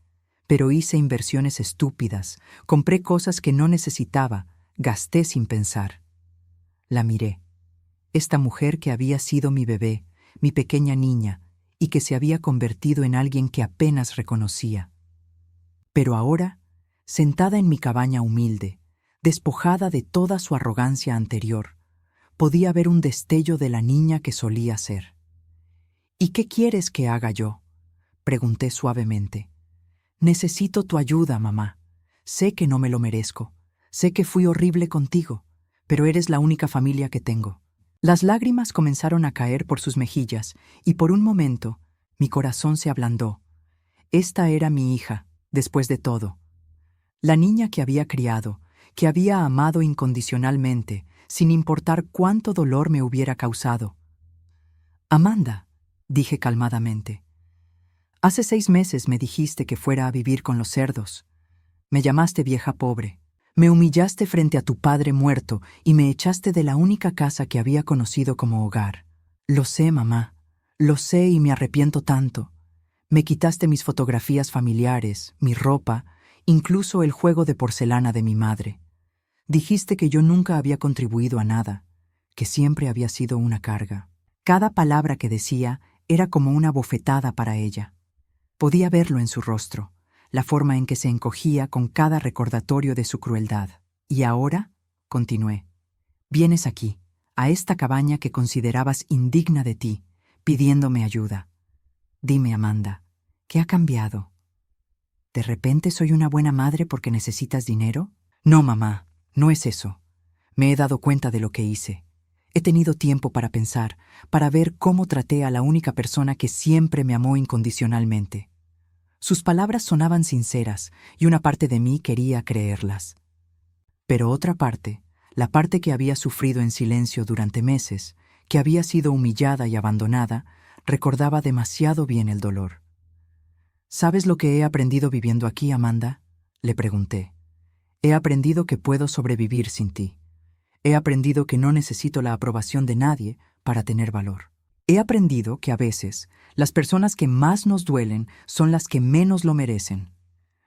Pero hice inversiones estúpidas, compré cosas que no necesitaba, gasté sin pensar. La miré. Esta mujer que había sido mi bebé, mi pequeña niña, y que se había convertido en alguien que apenas reconocía. Pero ahora, sentada en mi cabaña humilde, despojada de toda su arrogancia anterior, podía ver un destello de la niña que solía ser. «¿Y qué quieres que haga yo?», pregunté suavemente. «Necesito tu ayuda, mamá. Sé que no me lo merezco. Sé que fui horrible contigo, pero eres la única familia que tengo». Las lágrimas comenzaron a caer por sus mejillas y por un momento mi corazón se ablandó. Esta era mi hija, después de todo. La niña que había criado, que había amado incondicionalmente, sin importar cuánto dolor me hubiera causado. «Amanda», dije calmadamente, «hace 6 meses me dijiste que fuera a vivir con los cerdos. Me llamaste vieja pobre. Me humillaste frente a tu padre muerto y me echaste de la única casa que había conocido como hogar. Lo sé, mamá. Lo sé y me arrepiento tanto. Me quitaste mis fotografías familiares, mi ropa, incluso el juego de porcelana de mi madre. Dijiste que yo nunca había contribuido a nada, que siempre había sido una carga». Cada palabra que decía era como una bofetada para ella. Podía verlo en su rostro, la forma en que se encogía con cada recordatorio de su crueldad. Y ahora, continué, vienes aquí, a esta cabaña que considerabas indigna de ti, pidiéndome ayuda. Dime, Amanda, ¿qué ha cambiado? ¿De repente soy una buena madre porque necesitas dinero? No, mamá, no es eso. Me he dado cuenta de lo que hice. He tenido tiempo para pensar, para ver cómo traté a la única persona que siempre me amó incondicionalmente. Sus palabras sonaban sinceras y una parte de mí quería creerlas. Pero otra parte, la parte que había sufrido en silencio durante meses, que había sido humillada y abandonada, recordaba demasiado bien el dolor. ¿Sabes lo que he aprendido viviendo aquí, Amanda?, le pregunté. He aprendido que puedo sobrevivir sin ti. He aprendido que no necesito la aprobación de nadie para tener valor. He aprendido que a veces las personas que más nos duelen son las que menos lo merecen.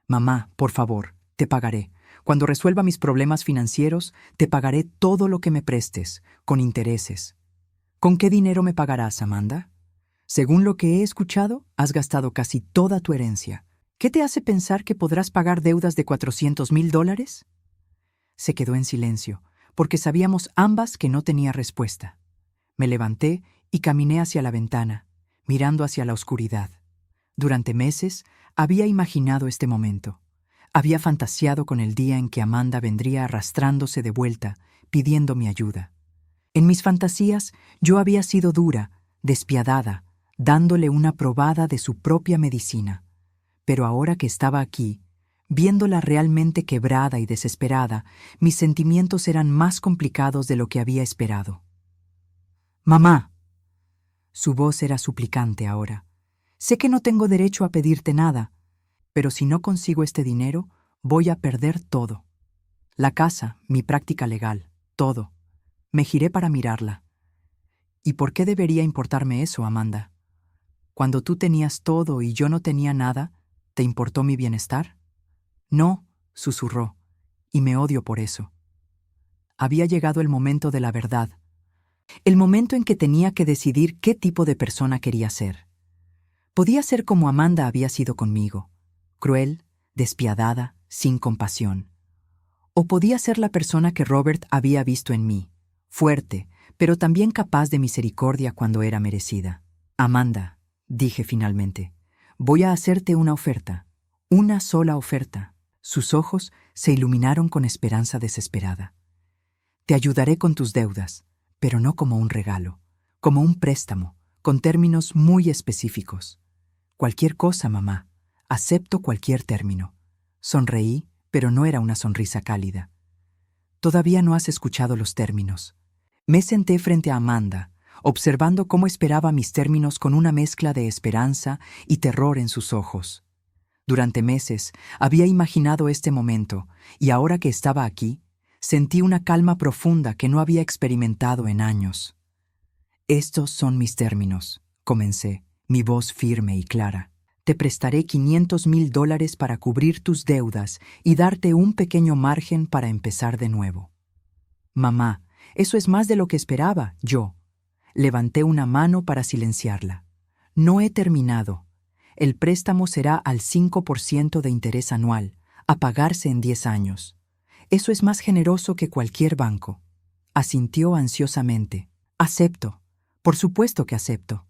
Mamá, por favor, te pagaré. Cuando resuelva mis problemas financieros, te pagaré todo lo que me prestes, con intereses. ¿Con qué dinero me pagarás, Amanda? Según lo que he escuchado, has gastado casi toda tu herencia. ¿Qué te hace pensar que podrás pagar deudas de $400,000? Se quedó en silencio, porque sabíamos ambas que no tenía respuesta. Me levanté y caminé hacia la ventana, mirando hacia la oscuridad. Durante meses había imaginado este momento. Había fantaseado con el día en que Amanda vendría arrastrándose de vuelta, pidiendo mi ayuda. En mis fantasías yo había sido dura, despiadada, dándole una probada de su propia medicina. Pero ahora que estaba aquí, viéndola realmente quebrada y desesperada, mis sentimientos eran más complicados de lo que había esperado. «Mamá». Su voz era suplicante ahora. «Sé que no tengo derecho a pedirte nada, pero si no consigo este dinero, voy a perder todo. La casa, mi práctica legal, todo. Me giré para mirarla. ¿Y por qué debería importarme eso, Amanda? Cuando tú tenías todo y yo no tenía nada, ¿te importó mi bienestar? No, susurró, y me odio por eso. Había llegado el momento de la verdad, el momento en que tenía que decidir qué tipo de persona quería ser. Podía ser como Amanda había sido conmigo, cruel, despiadada, sin compasión. O podía ser la persona que Robert había visto en mí, fuerte, pero también capaz de misericordia cuando era merecida. Amanda, dije finalmente, voy a hacerte una oferta, una sola oferta. Sus ojos se iluminaron con esperanza desesperada. Te ayudaré con tus deudas, pero no como un regalo, como un préstamo, con términos muy específicos. Cualquier cosa, mamá. Acepto cualquier término. Sonreí, pero no era una sonrisa cálida. Todavía no has escuchado los términos. Me senté frente a Amanda, observando cómo esperaba mis términos con una mezcla de esperanza y terror en sus ojos. Durante meses había imaginado este momento, y ahora que estaba aquí, sentí una calma profunda que no había experimentado en años. Estos son mis términos, comencé, mi voz firme y clara. Te prestaré $500,000 para cubrir tus deudas y darte un pequeño margen para empezar de nuevo. Mamá, eso es más de lo que esperaba, yo. Levanté una mano para silenciarla. No he terminado. El préstamo será al 5% de interés anual, a pagarse en 10 años. Eso es más generoso que cualquier banco. Asintió ansiosamente. Acepto. Por supuesto que acepto.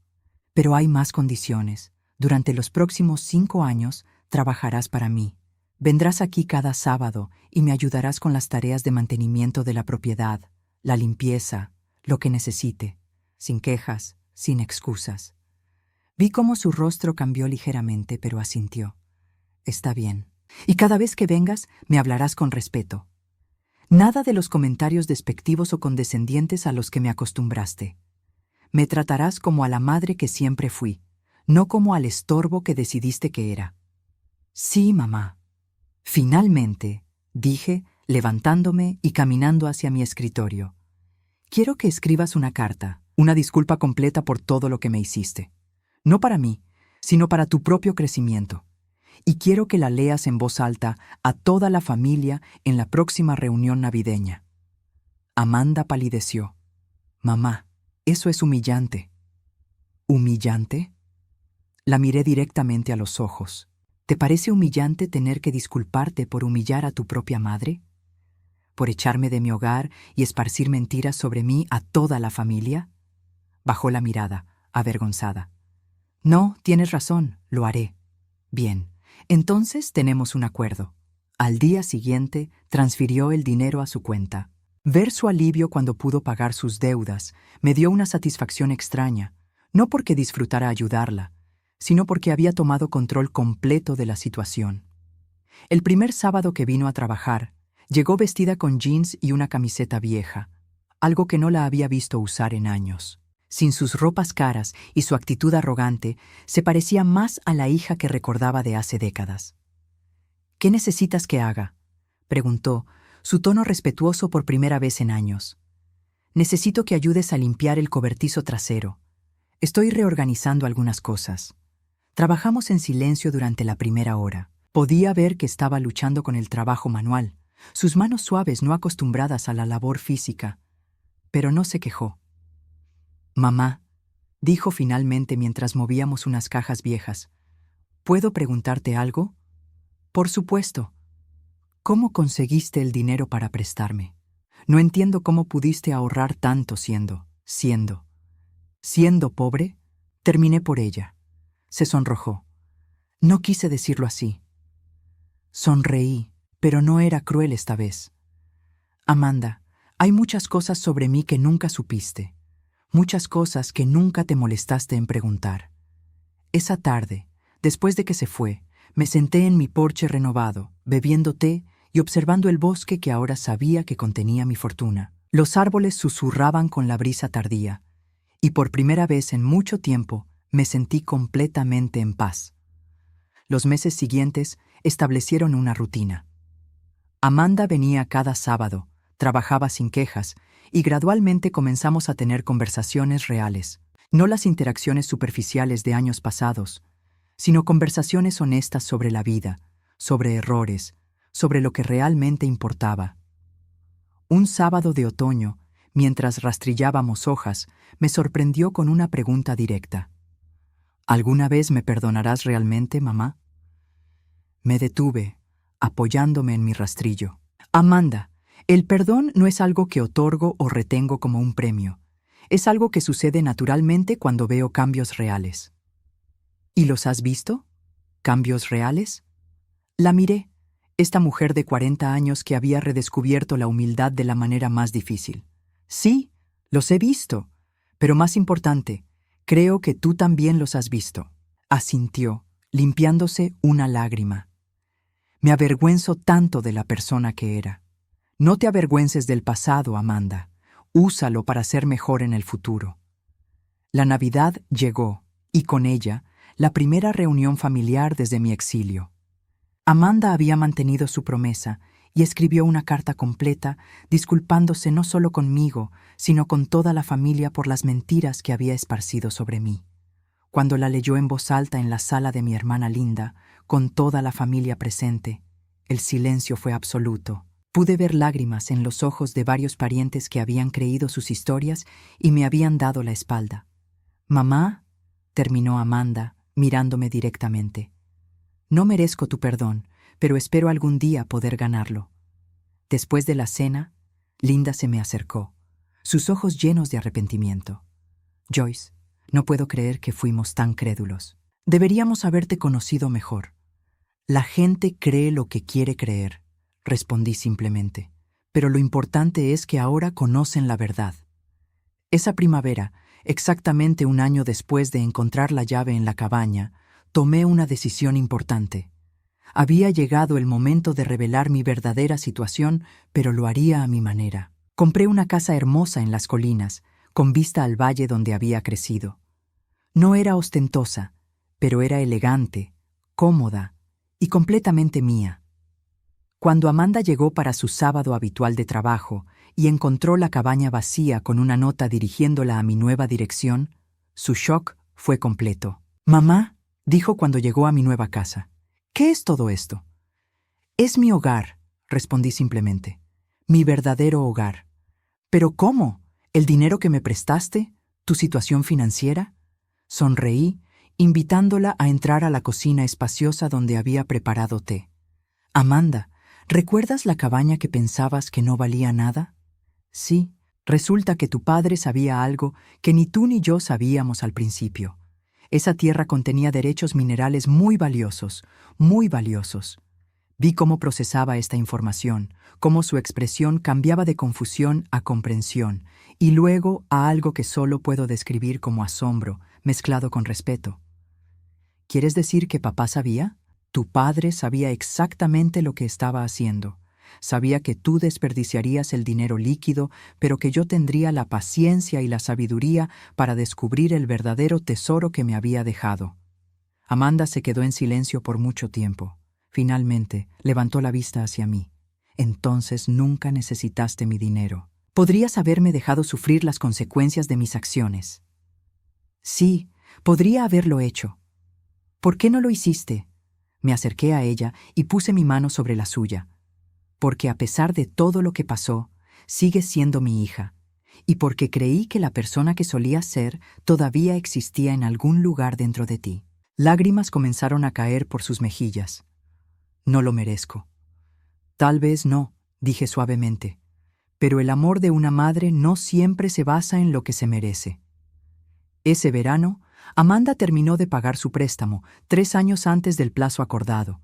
Pero hay más condiciones. Durante los próximos 5 años trabajarás para mí. Vendrás aquí cada sábado y me ayudarás con las tareas de mantenimiento de la propiedad, la limpieza, lo que necesite, sin quejas, sin excusas. Vi cómo su rostro cambió ligeramente, pero asintió. Está bien. Y cada vez que vengas, me hablarás con respeto. Nada de los comentarios despectivos o condescendientes a los que me acostumbraste. Me tratarás como a la madre que siempre fui, no como al estorbo que decidiste que era. Sí, mamá. Finalmente, dije, levantándome y caminando hacia mi escritorio. Quiero que escribas una carta, una disculpa completa por todo lo que me hiciste. No para mí, sino para tu propio crecimiento. Y quiero que la leas en voz alta a toda la familia en la próxima reunión navideña. Amanda palideció. Mamá, eso es humillante. ¿Humillante? La miré directamente a los ojos. ¿Te parece humillante tener que disculparte por humillar a tu propia madre? ¿Por echarme de mi hogar y esparcir mentiras sobre mí a toda la familia? Bajó la mirada, avergonzada. No, tienes razón, lo haré. Bien, entonces tenemos un acuerdo. Al día siguiente, transfirió el dinero a su cuenta. Ver su alivio cuando pudo pagar sus deudas me dio una satisfacción extraña, no porque disfrutara ayudarla, sino porque había tomado control completo de la situación. El primer sábado que vino a trabajar, llegó vestida con jeans y una camiseta vieja, algo que no la había visto usar en años. Sin sus ropas caras y su actitud arrogante, se parecía más a la hija que recordaba de hace décadas. «¿Qué necesitas que haga?», preguntó, su tono respetuoso por primera vez en años. «Necesito que ayudes a limpiar el cobertizo trasero. Estoy reorganizando algunas cosas». Trabajamos en silencio durante la primera hora. Podía ver que estaba luchando con el trabajo manual, sus manos suaves no acostumbradas a la labor física, pero no se quejó. «Mamá», dijo finalmente mientras movíamos unas cajas viejas, «¿puedo preguntarte algo?» «Por supuesto». «¿Cómo conseguiste el dinero para prestarme? No entiendo cómo pudiste ahorrar tanto siendo pobre». Terminé por ella. Se sonrojó. No quise decirlo así. Sonreí, pero no era cruel esta vez. «Amanda, hay muchas cosas sobre mí que nunca supiste. Muchas cosas que nunca te molestaste en preguntar. Esa tarde, después de que se fue, me senté en mi porche renovado, bebiendo té y observando el bosque que ahora sabía que contenía mi fortuna. Los árboles susurraban con la brisa tardía, y por primera vez en mucho tiempo me sentí completamente en paz. Los meses siguientes establecieron una rutina. Amanda venía cada sábado, trabajaba sin quejas, y gradualmente comenzamos a tener conversaciones reales, no las interacciones superficiales de años pasados, sino conversaciones honestas sobre la vida, sobre errores, sobre lo que realmente importaba. Un sábado de otoño, mientras rastrillábamos hojas, me sorprendió con una pregunta directa. «¿Alguna vez me perdonarás realmente, mamá?» Me detuve, apoyándome en mi rastrillo. «Amanda, el perdón no es algo que otorgo o retengo como un premio. Es algo que sucede naturalmente cuando veo cambios reales». «¿Y los has visto? ¿Cambios reales?» La miré, esta mujer de 40 años que había redescubierto la humildad de la manera más difícil. «Sí, los he visto, pero más importante, creo que tú también los has visto», asintió, limpiándose una lágrima. «Me avergüenzo tanto de la persona que era». «No te avergüences del pasado, Amanda. Úsalo para ser mejor en el futuro». La Navidad llegó, y con ella, la primera reunión familiar desde mi exilio. Amanda había mantenido su promesa y escribió una carta completa, disculpándose no solo conmigo, sino con toda la familia por las mentiras que había esparcido sobre mí. Cuando la leyó en voz alta en la sala de mi hermana Linda, con toda la familia presente, el silencio fue absoluto. Pude ver lágrimas en los ojos de varios parientes que habían creído sus historias y me habían dado la espalda. «Mamá», terminó Amanda, mirándome directamente, «no merezco tu perdón, pero espero algún día poder ganarlo». Después de la cena, Linda se me acercó, sus ojos llenos de arrepentimiento. «Joyce, no puedo creer que fuimos tan crédulos. Deberíamos haberte conocido mejor». «La gente cree lo que quiere creer», respondí simplemente, «pero lo importante es que ahora conocen la verdad». Esa primavera, exactamente un año después de encontrar la llave en la cabaña, tomé una decisión importante. Había llegado el momento de revelar mi verdadera situación, pero lo haría a mi manera. Compré una casa hermosa en las colinas, con vista al valle donde había crecido. No era ostentosa, pero era elegante, cómoda y completamente mía. Cuando Amanda llegó para su sábado habitual de trabajo y encontró la cabaña vacía con una nota dirigiéndola a mi nueva dirección, su shock fue completo. «Mamá», dijo cuando llegó a mi nueva casa, «¿qué es todo esto?» «Es mi hogar», respondí simplemente, «mi verdadero hogar». «¿Pero cómo? ¿El dinero que me prestaste? ¿Tu situación financiera?» Sonreí, invitándola a entrar a la cocina espaciosa donde había preparado té. Amanda, ¿recuerdas la cabaña que pensabas que no valía nada? Sí, resulta que tu padre sabía algo que ni tú ni yo sabíamos al principio. Esa tierra contenía derechos minerales muy valiosos, muy valiosos. Vi cómo procesaba esta información, cómo su expresión cambiaba de confusión a comprensión, y luego a algo que solo puedo describir como asombro, mezclado con respeto. ¿Quieres decir que papá sabía? Tu padre sabía exactamente lo que estaba haciendo. Sabía que tú desperdiciarías el dinero líquido, pero que yo tendría la paciencia y la sabiduría para descubrir el verdadero tesoro que me había dejado. Amanda se quedó en silencio por mucho tiempo. Finalmente, levantó la vista hacia mí. Entonces nunca necesitaste mi dinero. Podrías haberme dejado sufrir las consecuencias de mis acciones. Sí, podría haberlo hecho. ¿Por qué no lo hiciste? Me acerqué a ella y puse mi mano sobre la suya. Porque a pesar de todo lo que pasó, sigues siendo mi hija, y porque creí que la persona que solías ser todavía existía en algún lugar dentro de ti. Lágrimas comenzaron a caer por sus mejillas. No lo merezco. Tal vez no, dije suavemente, pero el amor de una madre no siempre se basa en lo que se merece. Ese verano, Amanda terminó de pagar su préstamo 3 años antes del plazo acordado.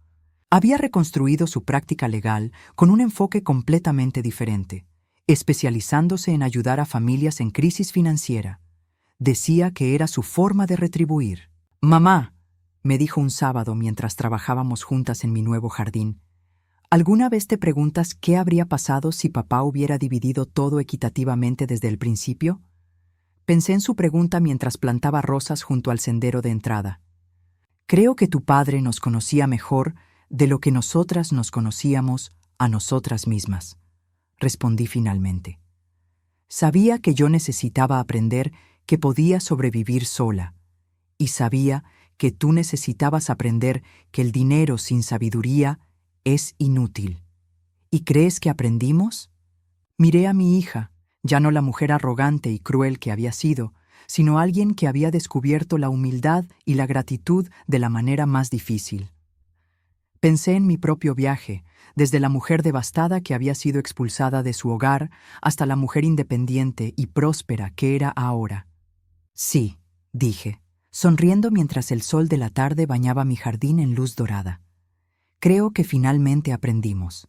Había reconstruido su práctica legal con un enfoque completamente diferente, especializándose en ayudar a familias en crisis financiera. Decía que era su forma de retribuir. «Mamá», me dijo un sábado mientras trabajábamos juntas en mi nuevo jardín, ¿alguna vez te preguntas qué habría pasado si papá hubiera dividido todo equitativamente desde el principio? Pensé en su pregunta mientras plantaba rosas junto al sendero de entrada. Creo que tu padre nos conocía mejor de lo que nosotras nos conocíamos a nosotras mismas, respondí finalmente. Sabía que yo necesitaba aprender que podía sobrevivir sola, y sabía que tú necesitabas aprender que el dinero sin sabiduría es inútil. ¿Y crees que aprendimos? Miré a mi hija, ya no la mujer arrogante y cruel que había sido, sino alguien que había descubierto la humildad y la gratitud de la manera más difícil. Pensé en mi propio viaje, desde la mujer devastada que había sido expulsada de su hogar hasta la mujer independiente y próspera que era ahora. Sí, dije, sonriendo mientras el sol de la tarde bañaba mi jardín en luz dorada. Creo que finalmente aprendimos.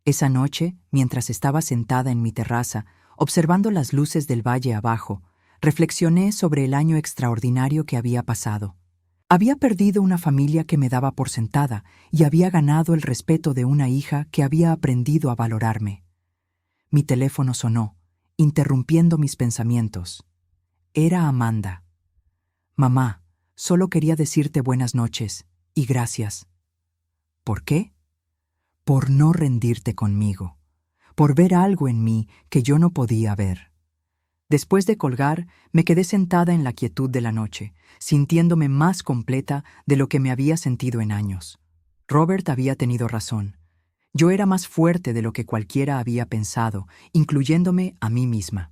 Esa noche, mientras estaba sentada en mi terraza, observando las luces del valle abajo, reflexioné sobre el año extraordinario que había pasado. Había perdido una familia que me daba por sentada y había ganado el respeto de una hija que había aprendido a valorarme. Mi teléfono sonó, interrumpiendo mis pensamientos. Era Amanda. «Mamá, solo quería decirte buenas noches y gracias». ¿Por qué? Por no rendirte conmigo, por ver algo en mí que yo no podía ver. Después de colgar, me quedé sentada en la quietud de la noche, sintiéndome más completa de lo que me había sentido en años. Robert había tenido razón. Yo era más fuerte de lo que cualquiera había pensado, incluyéndome a mí misma.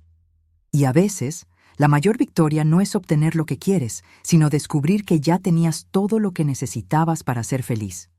Y a veces, la mayor victoria no es obtener lo que quieres, sino descubrir que ya tenías todo lo que necesitabas para ser feliz.